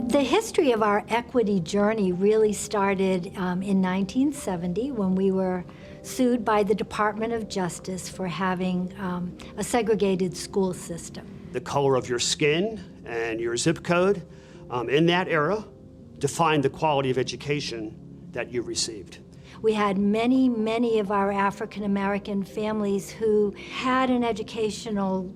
The history of our equity journey really started in 1970 when we were sued by the Department of Justice for having a segregated school system. The color of your skin and your zip code in that era defined the quality of education that you received. We had many, many of our African American families who had an educational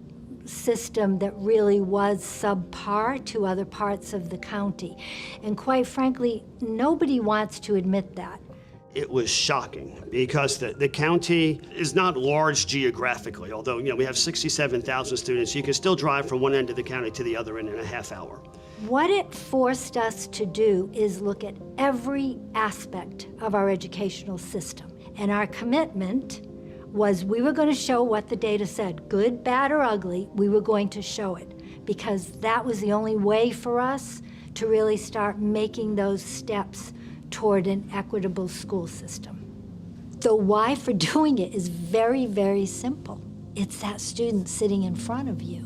system that really was subpar to other parts of the county. And quite frankly, nobody wants to admit that. It was shocking because the county is not large geographically, although we have 67,000 students. You can still drive from one end of the county to the other in a half hour. What it forced us to do is look at every aspect of our educational system. And our commitment was we were going to show what the data said, good, bad, or ugly, we were going to show it, because that was the only way for us to really start making those steps toward an equitable school system. The why for doing it is very, very simple. It's that student sitting in front of you.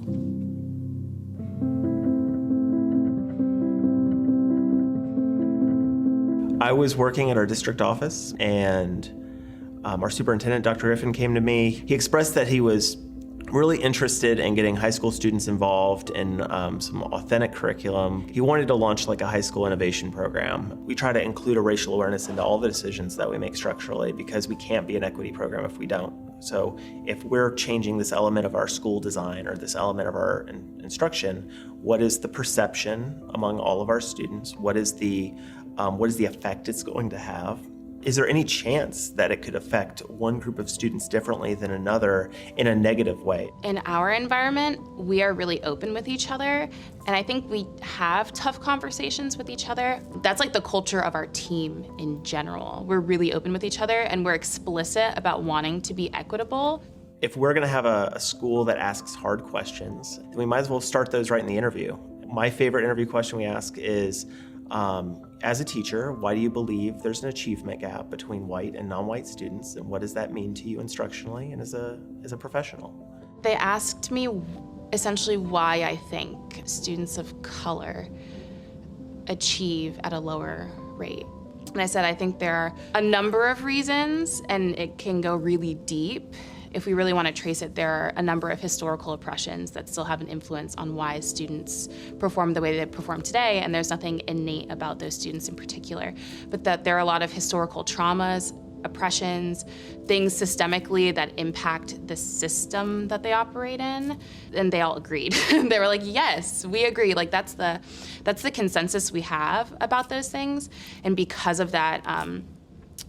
I was working at our district office, and our superintendent, Dr. Griffin, came to me. He expressed that he was really interested in getting high school students involved in some authentic curriculum. He wanted to launch like a high school innovation program. We try to include a racial awareness into all the decisions that we make structurally, because we can't be an equity program if we don't. So if we're changing this element of our school design or this element of our instruction, what is the perception among all of our students? What is the effect it's going to have? Is there any chance that it could affect one group of students differently than another in a negative way? In our environment, we are really open with each other, and I think we have tough conversations with each other. That's like the culture of our team in general. We're really open with each other, and we're explicit about wanting to be equitable. If we're gonna have a school that asks hard questions, then we might as well start those right in the interview. My favorite interview question we ask is, as a teacher, why do you believe there's an achievement gap between white and non-white students, and what does that mean to you instructionally and as a professional? They asked me essentially why I think students of color achieve at a lower rate. And I said, I think there are a number of reasons, and it can go really deep. If we really want to trace it, there are a number of historical oppressions that still have an influence on why students perform the way they perform today, and there's nothing innate about those students in particular. But that there are a lot of historical traumas, oppressions, things systemically that impact the system that they operate in, and they all agreed. They were like, yes, we agree. Like that's the consensus we have about those things, and because of that,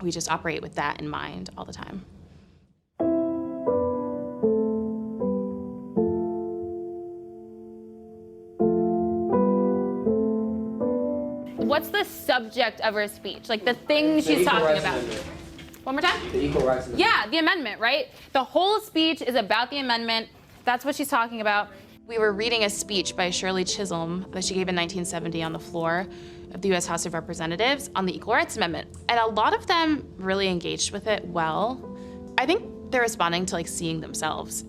we just operate with that in mind all the time. What's the subject of her speech? Like the things she's talking about. One more time? The Equal Rights Amendment. Yeah, the amendment, right? The whole speech is about the amendment. That's what she's talking about. We were reading a speech by Shirley Chisholm that she gave in 1970 on the floor of the U.S. House of Representatives on the Equal Rights Amendment. And a lot of them really engaged with it well. I think they're responding to like seeing themselves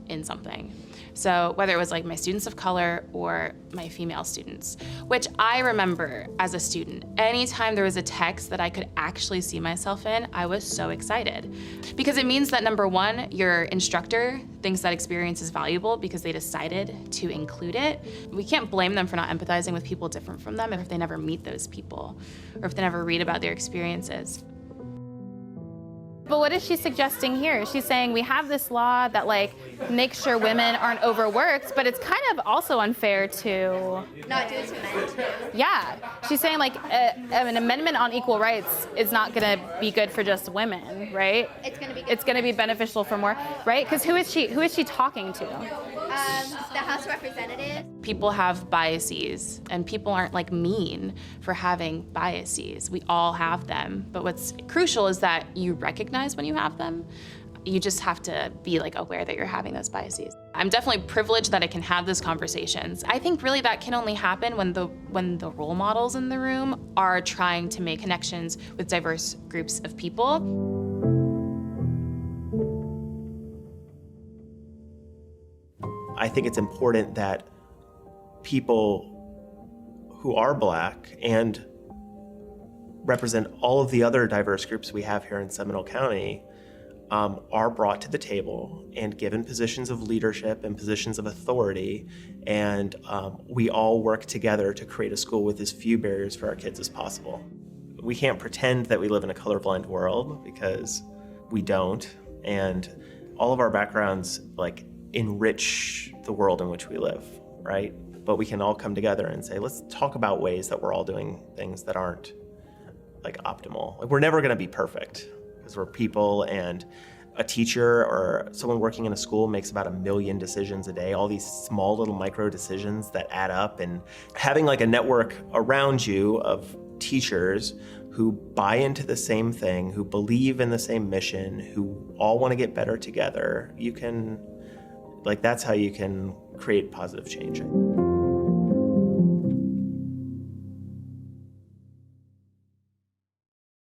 in something. So whether it was like my students of color or my female students, which I remember as a student, anytime there was a text that I could actually see myself in, I was so excited. Because it means that number one, your instructor thinks that experience is valuable because they decided to include it. We can't blame them for not empathizing with people different from them if they never meet those people or if they never read about their experiences. But what is she suggesting here? She's saying we have this law that like makes sure women aren't overworked, but it's kind of also unfair to not do it to men too. Yeah, she's saying like an amendment on equal rights is not going to be good for just women, right? It's going to be beneficial for more, right? Because who is she talking to? The House of Representatives. People have biases, and people aren't like mean for having biases. We all have them, but what's crucial is that you recognize when you have them. You just have to be like aware that you're having those biases. I'm definitely privileged that I can have those conversations. I think really that can only happen when the role models in the room are trying to make connections with diverse groups of people. I think it's important that people who are Black and represent all of the other diverse groups we have here in Seminole County are brought to the table and given positions of leadership and positions of authority, and we all work together to create a school with as few barriers for our kids as possible. We can't pretend that we live in a colorblind world, because we don't, and all of our backgrounds like enrich the world in which we live, right? But we can all come together and say, let's talk about ways that we're all doing things that aren't like optimal. Like, we're never going to be perfect, because we're people, and a teacher or someone working in a school makes about 1 million decisions a day, all these small little micro decisions that add up, and having like a network around you of teachers who buy into the same thing, who believe in the same mission, who all want to get better together, that's how you can create positive change.